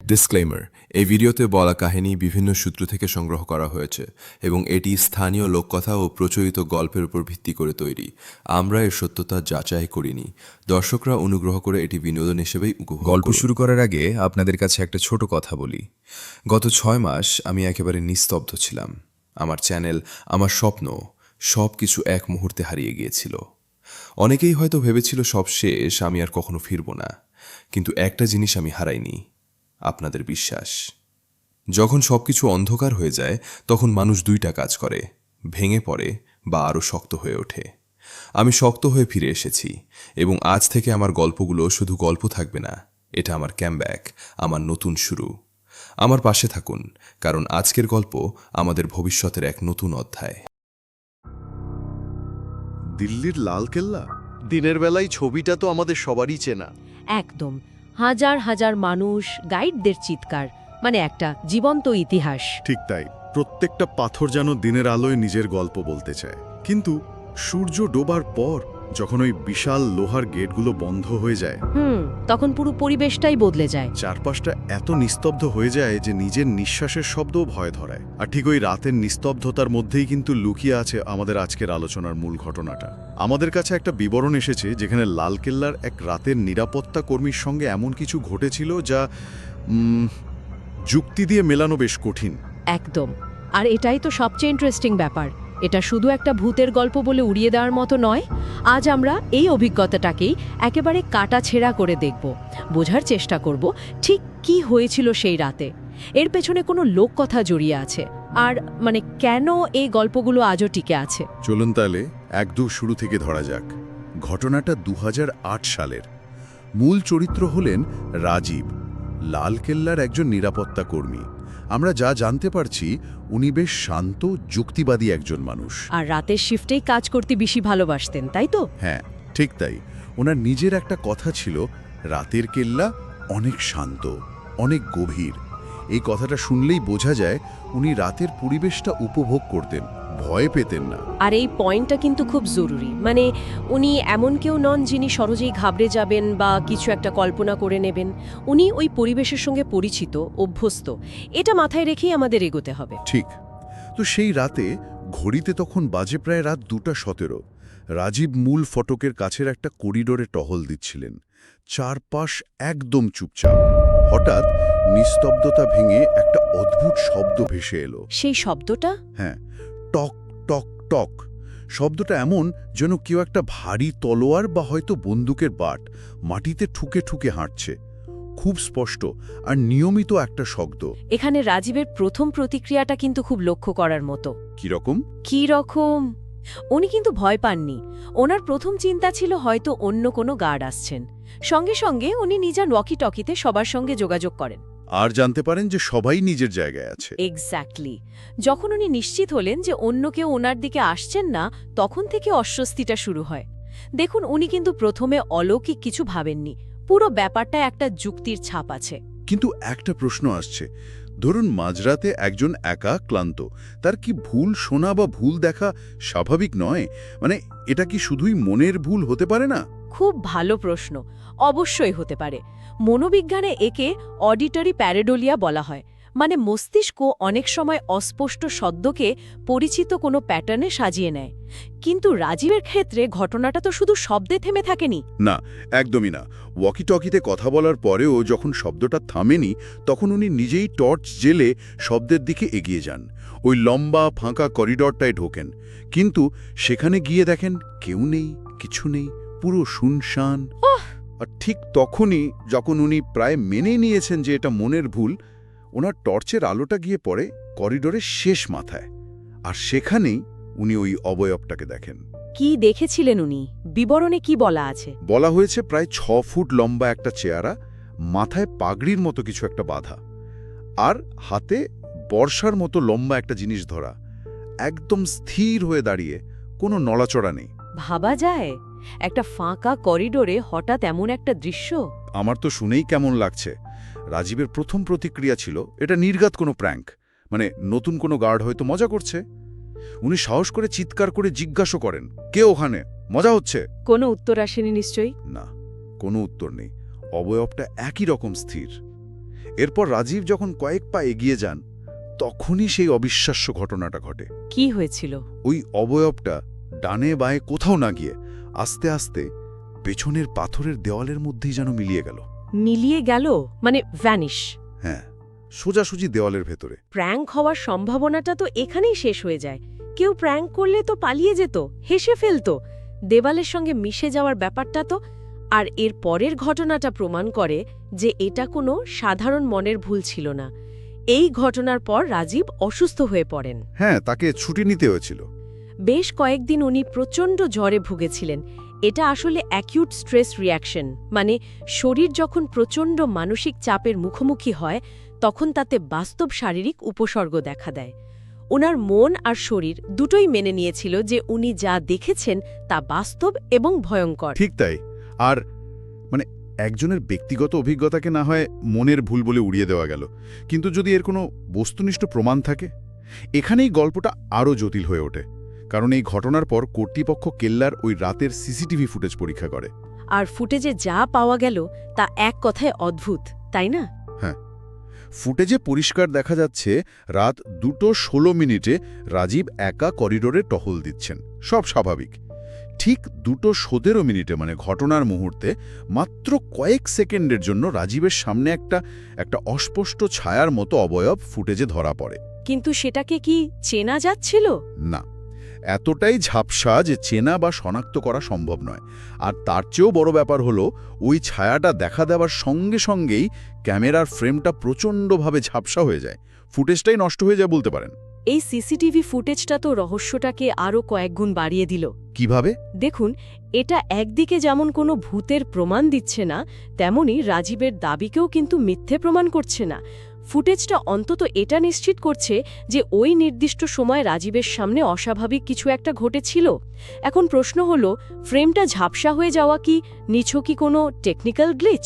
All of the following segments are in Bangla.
ডিসক্লেইমার, এই ভিডিওতে বলা কাহিনী বিভিন্ন সূত্র থেকে সংগ্রহ করা হয়েছে এবং এটি স্থানীয় লোককথা ও প্রচলিত গল্পের উপর ভিত্তি করে তৈরি। আমরা এর সত্যতা যাচাই করিনি। দর্শকরা অনুগ্রহ করে এটি বিনোদন হিসেবেই উপভোগ গল্প করুন। শুরু করার আগে আপনাদের কাছে একটা ছোট কথা বলি। গত 6 মাস আমি একেবারে নিস্তব্ধ ছিলাম। আমার চ্যানেল, আমার স্বপ্ন, সব কিছু এক মুহূর্তে হারিয়ে গিয়েছিল। অনেকেই হয়তো ভেবেছিল সব শেষ, আমি আর কখনো ফিরব না। কিন্তু একটা জিনিস আমি হারাইনি, আপনাদের বিশ্বাস। যখন সবকিছু অন্ধকার হয়ে যায় তখন মানুষ দুইটা কাজ করে, ভেঙে পড়ে বা আরও শক্ত হয়ে ওঠে। আমি শক্ত হয়ে ফিরে এসেছি এবং আজ থেকে আমার গল্পগুলো শুধু গল্প থাকবে না, এটা আমার ক্যামব্যাক, আমার নতুন শুরু। আমার পাশে থাকুন, কারণ আজকের গল্প আমাদের ভবিষ্যতের এক নতুন অধ্যায়। দিল্লির লালকেল্লা, দিনের বেলায় ছবিটা তো আমাদের সবারই চেনা। একদম, হাজার হাজার মানুষ, গাইডদের চিৎকার, মানে একটা জীবন্ত ইতিহাস। ঠিক তাই, প্রত্যেকটা পাথর যেন দিনের আলোয় নিজের গল্প বলতে চায়। কিন্তু সূর্য ডোবার পর যখন ওই বিশাল লোহার গেটগুলো বন্ধ হয়ে যায়, তখন পুরো পরিবেশটাই বদলে যায়। চারপাশটা এত নিস্তব্ধ হয়ে যায় যে নিজের নিঃশ্বাসের শব্দও ভয় ধরায়। আর ঠিক ওই রাতের নিস্তব্ধতার মধ্যেই কিন্তু লুকিয়ে আছে আমাদের আজকের আলোচনার মূল ঘটনাটা। আমাদের কাছে একটা বিবরণ এসেছে যেখানে লালকেল্লার এক রাতের নিরাপত্তা কর্মীর সঙ্গে এমন কিছু ঘটেছিল যা যুক্তি দিয়ে মেলানো বেশ কঠিন। একদম, আর এটাই তো সবচেয়ে ইন্টারেস্টিং ব্যাপার। এটা শুধু একটা ভূতের গল্প বলে উড়িয়ে দেওয়ার মতো নয়। আজ আমরা এই অভিজ্ঞতাটাকেই একেবারে কাটাছেঁড়া করে দেখব, বোঝার চেষ্টা করব ঠিক কি হয়েছিল সেই রাতে। এর পেছনে কোনো লোককথা জড়িয়ে আছে, আর মানে কেন এই গল্পগুলো আজও টিকে আছে। চলুন তাহলে একদম শুরু থেকে ধরা যাক। ঘটনাটা 2008 সালের। মূল চরিত্র হলেন রাজীব, লালকেল্লার একজন নিরাপত্তা কর্মী। আমরা যা জানতে পারছি, উনি বেশ শান্ত, যুক্তিবাদী একজন মানুষ। আর রাতের শিফটেই কাজ করতে বেশি ভালোবাসতেন, তাই তো? হ্যাঁ, ঠিক তাই। ওনার নিজের একটা কথা ছিল, রাতের কেল্লা অনেক শান্ত, অনেক গভীর। এই কথাটা শুনলেই বোঝা যায় উনি রাতের পরিবেশটা উপভোগ করতেন, ভয় পেতেন না। আর এই পয়েন্টটা কিন্তু খুব জরুরি। মানে উনি এমন কেউ নন যিনি সহজেই ঘাবড়ে যাবেন বা কিছু একটা কল্পনা করে নেবেন। উনি ওই পরিবেশের সঙ্গে পরিচিত, অভ্যস্ত। এটা মাথায় রেখেই আমাদের এগোতে হবে। ঠিক। তো সেই রাতে ঘড়িতে তখন বাজে প্রায় রাত 2:17। রাজীব মূল ফটকের কাছের একটা করিডোরে টহল দিচ্ছিলেন। চারপাশ একদম চুপচাপ। হঠাৎ নিস্তব্ধতা ভেঙে একটা অদ্ভুত শব্দ ভেসে এলো। সেই শব্দটা? হ্যাঁ, টক টক টক। শব্দটা এমন যেন কেউ একটা ভারী তলোয়ার বা হয়তো বন্দুকের বাট মাটিতে ঠুকে ঠুকে হাঁটছে। খুব স্পষ্ট আর নিয়মিত একটা শব্দ। এখানে রাজীবের প্রথম প্রতিক্রিয়াটা কিন্তু খুব লক্ষ্য করার মতো। কিরকম? কি রকম? উনি কিন্তু ভয় পাননি। ওনার প্রথম চিন্তা ছিল হয়তো অন্য কোনো গার্ড আসছেন। সঙ্গে সঙ্গে উনি নিজের ওয়াকি টকিতে সবার সঙ্গে যোগাযোগ করেন। আর জানতে পারেন যে সবাই নিজের জায়গায় আছে। এক্স্যাক্টলি। যখন উনি নিশ্চিত হলেন যে অন্য কেউ ওনার দিকে আসছেন না, তখন থেকে অস্বস্তিটা শুরু হয়। দেখুন, উনি কিন্তু প্রথমে অলৌকিক কিছু ভাবেননি। পুরো ব্যাপারটা একটা যুক্তির ছাপ আছে। কিন্তু একটা প্রশ্ন আসছে, ধরুন মাঝরাতে একজন একা ক্লান্ত, তার কি ভুল শোনা বা ভুল দেখা স্বাভাবিক নয়? মানে এটা কি শুধুই মনের ভুল হতে পারে না? খুব ভালো প্রশ্ন। অবশ্যই হতে পারে। মনোবিজ্ঞানে একে অডিটরি প্যারেডোলিয়া বলা হয়। মানে মস্তিষ্ক অনেক সময় অস্পষ্ট শব্দকে পরিচিত কোনো প্যাটার্নে সাজিয়ে নেয়। কিন্তু রাজীবের ক্ষেত্রে ঘটনাটা তো শুধু শব্দে থেমে থাকেনি। না, একদমই না। ওয়াকি টকিতে কথা বলার পরেও যখন শব্দটা থামেনি, তখন উনি নিজেই টর্চ জ্বেলে শব্দের দিকে এগিয়ে যান। ওই লম্বা ফাঁকা করিডরটায় ঢোকেন। কিন্তু সেখানে গিয়ে দেখেন কেউ নেই, কিছু নেই, পুরো শুনশান। আর ঠিক তখনই যখন উনি প্রায় মেনে নিয়েছেন যে এটা মনের ভুল, ওনার টর্চের আলোটা গিয়ে পড়ে করিডোরের শেষ মাথায়। আর সেখানেই উনি ওই অবয়বটাকে দেখেন। কি দেখেছিলেন উনি? বিবরণে কি বলা আছে? বলা হয়েছে প্রায় 6 ফুট লম্বা একটা চেহারা, মাথায় পাগড়ির মতো কিছু একটা বাঁধা, আর হাতে বর্ষার মতো লম্বা একটা জিনিস ধরা, একদম স্থির হয়ে দাঁড়িয়ে, কোনো নড়াচড়া নেই। ভাবা যায় একটা ফাঁকা করিডোরে হঠাৎ এমন একটা দৃশ্য? আমার তো শুনেই কেমন লাগছে। রাজীবের প্রথম প্রতিক্রিয়া ছিল এটা নির্ঘাত কোনো প্র্যাঙ্ক, মানে নতুন কোনো গার্ড হয়তো মজা করছে। উনি সাহস করে চিৎকার করে জিজ্ঞাসা করেন, কে ওখানে? মজা হচ্ছে? কোনো উত্তর আসেনি নিশ্চয়ই। না, কোনো উত্তর নেই। অবয়বটা একই রকম স্থির। এরপর রাজীব যখন কয়েক পা এগিয়ে যান তখনই সেই অবিশ্বাস্য ঘটনাটা ঘটে। কি হয়েছিল? ওই অবয়বটা ডানে বাঁয়ে কোথাও না গিয়ে আস্তে আস্তে পেছনের পাথরের দেওয়ালের মধ্যেই যেন মিলিয়ে গেল। মিলিয়ে গেল মানে ভ্যানিশ? হ্যাঁ, সোজাসুজি দেওয়ালের ভেতরে। প্র্যাঙ্ক হওয়ার সম্ভাবনাটা তো এখানেই শেষ হয়ে যায়। কেউ প্র্যাঙ্ক করলে তো পালিয়ে যেত, হেসে ফেলতো। দেওয়ালের সঙ্গে মিশে যাওয়ার ব্যাপারটা তো। আর এর পরের ঘটনাটা প্রমাণ করে যে এটা কোনো সাধারণ মনের ভুল ছিল না। এই ঘটনার পর রাজীব অসুস্থ হয়ে পড়েন। হ্যাঁ, তাকে ছুটি নিতে হয়েছিল। বেশ কয়েকদিন উনি প্রচণ্ড জ্বরে ভুগেছিলেন। এটা আসলে অ্যাকিউট স্ট্রেস রিঅ্যাকশন, মানে শরীর যখন প্রচণ্ড মানসিক চাপের মুখোমুখি হয় তখন তাতে বাস্তব শারীরিক উপসর্গ দেখা দেয়। ওনার মন আর শরীর দুটোই মেনে নিয়েছিল যে উনি যা দেখেছেন তা বাস্তব এবং ভয়ঙ্কর। ঠিক তাই। আর মানে একজনের ব্যক্তিগত অভিজ্ঞতাকে না হয় মনের ভুল বলে উড়িয়ে দেওয়া গেল, কিন্তু যদি এর কোনো বস্তুনিষ্ঠ প্রমাণ থাকে, এখানেই গল্পটা আরও জটিল হয়ে ওঠে। কারণ এই ঘটনার পর কর্তৃপক্ষ কেল্লার ওই রাতের সিসিটিভি ফুটেজ পরীক্ষা করে। আর ফুটেজে যা পাওয়া গেল তা এক কথায় অদ্ভুত, তাই না? হ্যাঁ, ফুটেজে পরিষ্কার দেখা যাচ্ছে রাত 2:16 রাজীব একা করিডোরে টহল দিচ্ছেন। সব স্বাভাবিক। ঠিক 2:17 মানে ঘটনার মুহূর্তে মাত্র কয়েক সেকেন্ডের জন্য রাজীবের সামনে একটা অস্পষ্ট ছায়ার মতো অবয়ব ফুটেজে ধরা পড়ে। কিন্তু সেটাকে কি চেনা যাচ্ছিল? না, এতটাই ঝাপসা যে চেনা বা শনাক্ত করা সম্ভব নয়। আর তার চেয়েও বড় ব্যাপার হলো ওই ছায়াটা দেখা দেওয়ার সঙ্গে সঙ্গেই ক্যামেরার ফ্রেমটা প্রচণ্ডভাবে ঝাপসা হয়ে যায়। ফুটেজটাই নষ্ট হয়ে যায় বলতে পারেন। এই সিসিটিভি ফুটেজটা তো রহস্যটাকে আরও কয়েকগুণ বাড়িয়ে দিল। কিভাবে? দেখুন, এটা একদিকে যেমন কোনো ভূতের প্রমাণ দিচ্ছে না, তেমনি রাজীবের দাবিকেও কিন্তু মিথ্যে প্রমাণ করছে না। ফুটেজটা অন্তত এটা নিশ্চিত করছে যে ওই নির্দিষ্ট সময় রাজীবের সামনে অস্বাভাবিক কিছু একটা ঘটেছিল। এখন প্রশ্ন হলো, ফ্রেমটা ঝাপসা হয়ে যাওয়া কি নিছকই কোনো টেকনিক্যাল গ্লিচ,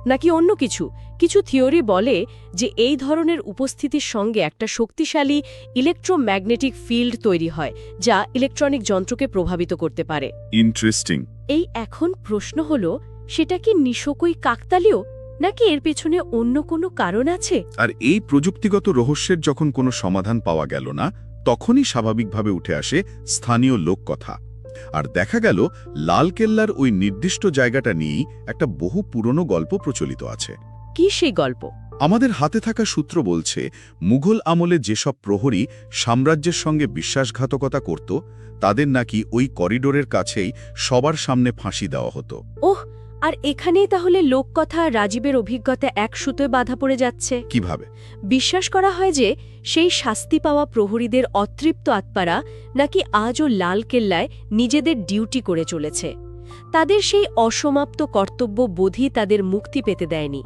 নাকি অন্য কিছু? কিছু থিওরি বলে যে এই ধরনের উপস্থিতির সঙ্গে একটা শক্তিশালী ইলেকট্রোম্যাগনেটিক ফিল্ড তৈরি হয়, যা ইলেকট্রনিক যন্ত্রকে প্রভাবিত করতে পারে। ইন্টারেস্টিং। এই এখন প্রশ্ন হলো, সেটা কি নিছকই কাকতালীয়, নাকি এর পেছনে অন্য কোনো কারণ আছে? আর এই প্রযুক্তিগত রহস্যের যখন কোনো সমাধান পাওয়া গেল না, তখনই স্বাভাবিকভাবে উঠে আসে স্থানীয় লোককথা। আর দেখা গেল লালকেল্লার ওই নির্দিষ্ট জায়গাটা নিয়েই একটা বহু পুরনো গল্প প্রচলিত আছে। কি সেই গল্প? আমাদের হাতে থাকা সূত্র বলছে, মুঘল আমলে যেসব প্রহরী সাম্রাজ্যের সঙ্গে বিশ্বাসঘাতকতা করত, তাদের নাকি ওই করিডোরের কাছেই সবার সামনে ফাঁসি দেওয়া হতো। ওহ, আর এখানেই তাহলে লোককথা আর রাজীবের অভিজ্ঞতা এক সুতোয় বাধা পড়ে যাচ্ছে। কিভাবে? বিশ্বাস করা হয় যে সেই শাস্তি পাওয়া প্রহরীদের অতৃপ্ত আত্মারা নাকি আজও লালকেল্লায় নিজেদের ডিউটি করে চলেছে। তাদের সেই অসমাপ্ত কর্তব্য বোধই তাদের মুক্তি পেতে দেয়নি।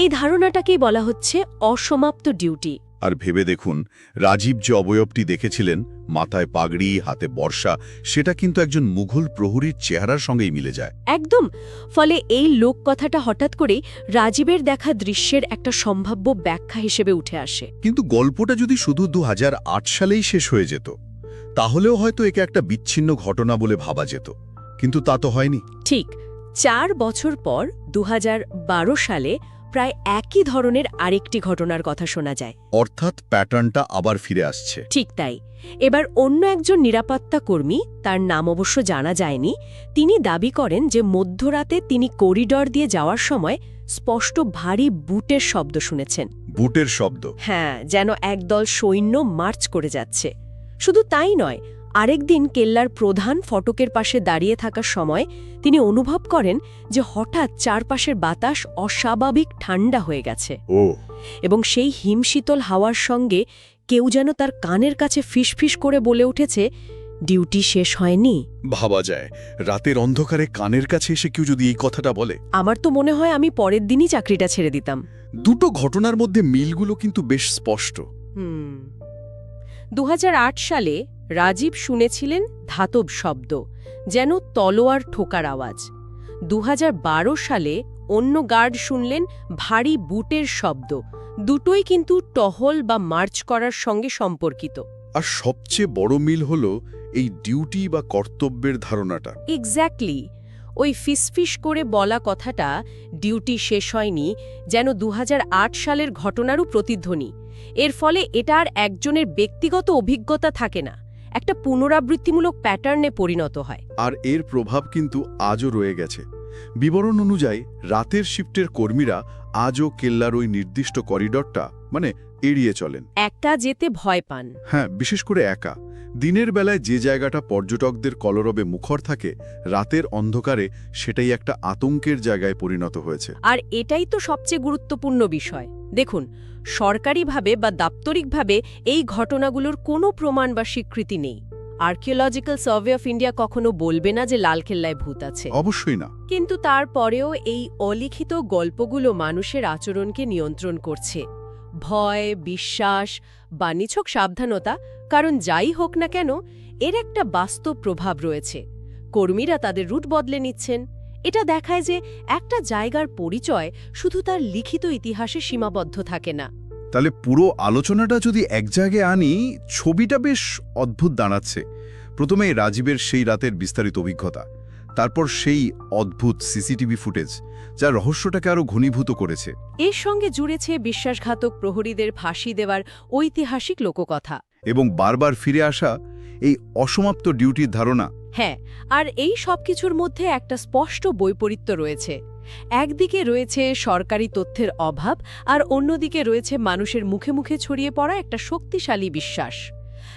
এই ধারণাটাকেই বলা হচ্ছে অসমাপ্ত ডিউটি। আর ভেবে দেখুন, রাজীব যে অবয়বটি দেখেছিলেন, মাথায় পাগড়ি, হাতে বর্ষা, সেটা কিন্তু একজন মুঘল প্রহরীর চেহারার সঙ্গেই মিলে যায়। একদম। ফলে এই লোককথাটা হঠাৎ করেই রাজীবের দেখা দৃশ্যের একটা সম্ভাব্য ব্যাখ্যা হিসেবে উঠে আসে। কিন্তু গল্পটা যদি শুধু 2008 সালেই শেষ হয়ে যেত, তাহলেও হয়তো একে একটা বিচ্ছিন্ন ঘটনা বলে ভাবা যেত। কিন্তু তা তো হয়নি। ঠিক 4 বছর পর 2012 সালে প্রায় একই ধরনের আরেকটি ঘটনার কথা শোনা যায়। অর্থাৎ প্যাটার্নটা আবার ফিরে আসছে। ঠিক তাই। এবার অন্য একজন নিরাপত্তা কর্মী, তার নাম অবশ্য জানা যায়নি, তিনি দাবি করেন যে মধ্যরাতে তিনি করিডর দিয়ে যাওয়ার সময় স্পষ্ট ভারী বুটের শব্দ শুনেছেন। বুটের শব্দ? হ্যাঁ, যেন একদল সৈন্য মার্চ করে যাচ্ছে। শুধু তাই নয়, আরেকদিন কেল্লার প্রধান ফটকের পাশে দাঁড়িয়ে থাকার সময় তিনি অনুভব করেন যে হঠাৎ চারপাশের বাতাস অস্বাভাবিক ঠান্ডা হয়ে গেছে। ও, এবং সেই হিমশীতল হাওয়ার সঙ্গে কেউ যেন তার কানের কাছে ফিসফিস করে বলে উঠেছে, ডিউটি শেষ হয়নি। ভাবা যায়, রাতের অন্ধকারে কানের কাছে এসে কেউ যদি এই কথাটা বলে। আমার তো মনে হয় আমি পরের দিনই চাকরিটা ছেড়ে দিতাম। দুটো ঘটনার মধ্যে মিলগুলো কিন্তু বেশ স্পষ্ট। 2008 সালে রাজীব শুনেছিলেন ধাতব শব্দ, যেন তলোয়ার ঠোকার আওয়াজ। 2012 সালে অন্য গার্ড শুনলেন ভারী বুটের শব্দ। দুটোই কিন্তু টহল বা মার্চ করার সঙ্গে সম্পর্কিত। আর সবচেয়ে বড় মিল হলো এই ডিউটি বা কর্তব্যের ধারণাটা। এক্স্যাক্টলি। ওই ফিসফিস করে বলা কথাটা ডিউটি শেষ হয়নি যেন ২০০৮ সালের ঘটনারও প্রতিধ্বনি। এর ফলে এটা আর একজনের ব্যক্তিগত অভিজ্ঞতা থাকে না, একটা পুনরাবৃত্তিমূলক প্যাটার্নে পরিণত হয়। আর এর প্রভাব কিন্তু আজও রয়ে গেছে। বিবরণ অনুযায়ী রাতের শিফটের কর্মীরা আজও কেল্লার ওই নির্দিষ্ট করিডরটা এড়িয়ে চলেন। একা যেতে ভয় পান। হ্যাঁ, বিশেষ করে একা। দিনের বেলায় যে জায়গাটা পর্যটকদের কলরবে মুখর থাকে, রাতের অন্ধকারে সেটাই একটা আতঙ্কের জায়গায় পরিণত হয়েছে। আর এটাই তো সবচেয়ে গুরুত্বপূর্ণ বিষয়। দেখুন, সরকারিভাবে বা দাপ্তরিকভাবে এই ঘটনাগুলোর কোনো প্রমাণ বা স্বীকৃতি নেই। আর্কিওলজিক্যাল সার্ভে অফ ইন্ডিয়া কখনো বলবে না যে লালকেল্লায় ভূত আছে। অবশ্যই না। কিন্তু তারপরেও এই অলিখিত গল্পগুলো মানুষের আচরণকে নিয়ন্ত্রণ করছে। ভয়, বিশ্বাস বা নিছক সাবধানতা, কারণ যাই হোক না কেন, এর একটা বাস্তব প্রভাব রয়েছে। কর্মীরা তাদের রুট বদলে নিচ্ছেন। এটা দেখায় যে একটা জায়গার পরিচয় শুধু তার লিখিত ইতিহাসে সীমাবদ্ধ থাকে না। তাহলে পুরো আলোচনাটা যদি এক জায়গায় আনি, ছবিটা বেশ অদ্ভুত দাঁড়াচ্ছে। প্রথমে রাজীবের সেই রাতের বিস্তারিত অভিজ্ঞতা, তারপর সেই অদ্ভুত সিসিটিভি ফুটেজ যা রহস্যটাকে আরও ঘনীভূত করেছে। এর সঙ্গে জুড়েছে বিশ্বাসঘাতক প্রহরীদের ফাঁসি দেওয়ার ঐতিহাসিক লোককথা এবং বারবার ফিরে আসা এই অসমাপ্ত ডিউটির ধারণা। হ্যাঁ, আর এই সব কিছুর মধ্যে একটা স্পষ্ট বৈপরীত্য রয়েছে। একদিকে রয়েছে সরকারি তথ্যের অভাব, আর অন্যদিকে রয়েছে মানুষের মুখে মুখে ছড়িয়ে পড়া একটা শক্তিশালী বিশ্বাস।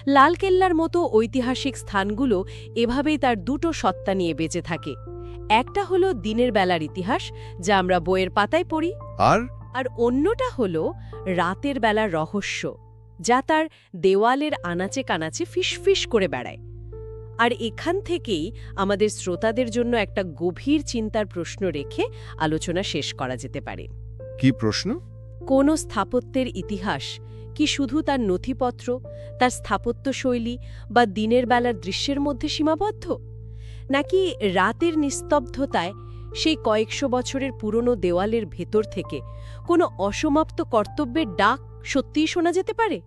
লালকেল্লার মতো ঐতিহাসিক স্থানগুলো এভাবেই তার দুটো সত্তা নিয়ে বেঁচে থাকে। একটা হলো দিনের বেলার ইতিহাস, যা আমরা বইয়ের পাতায় পড়ি, আর অন্যটা হলো রাতের বেলার রহস্য, যা তার দেওয়ালের আনাচে কানাচে ফিসফিস করে বেড়ায়। আর এখান থেকেই আমাদের শ্রোতাদের জন্য একটা গভীর চিন্তার প্রশ্ন রেখে আলোচনা শেষ করা যেতে পারে। কি প্রশ্ন? কোন স্থাপত্যের ইতিহাস কি শুধু তার নথিপত্র, তার স্থাপত্যশৈলী বা দিনের বেলার দৃশ্যের মধ্যে সীমাবদ্ধ, নাকি রাতের নিস্তব্ধতায় সেই কয়েকশো বছরের পুরনো দেওয়ালের ভেতর থেকে কোনো অসমাপ্ত কর্তব্যের ডাক সত্যিই শোনা যেতে পারে?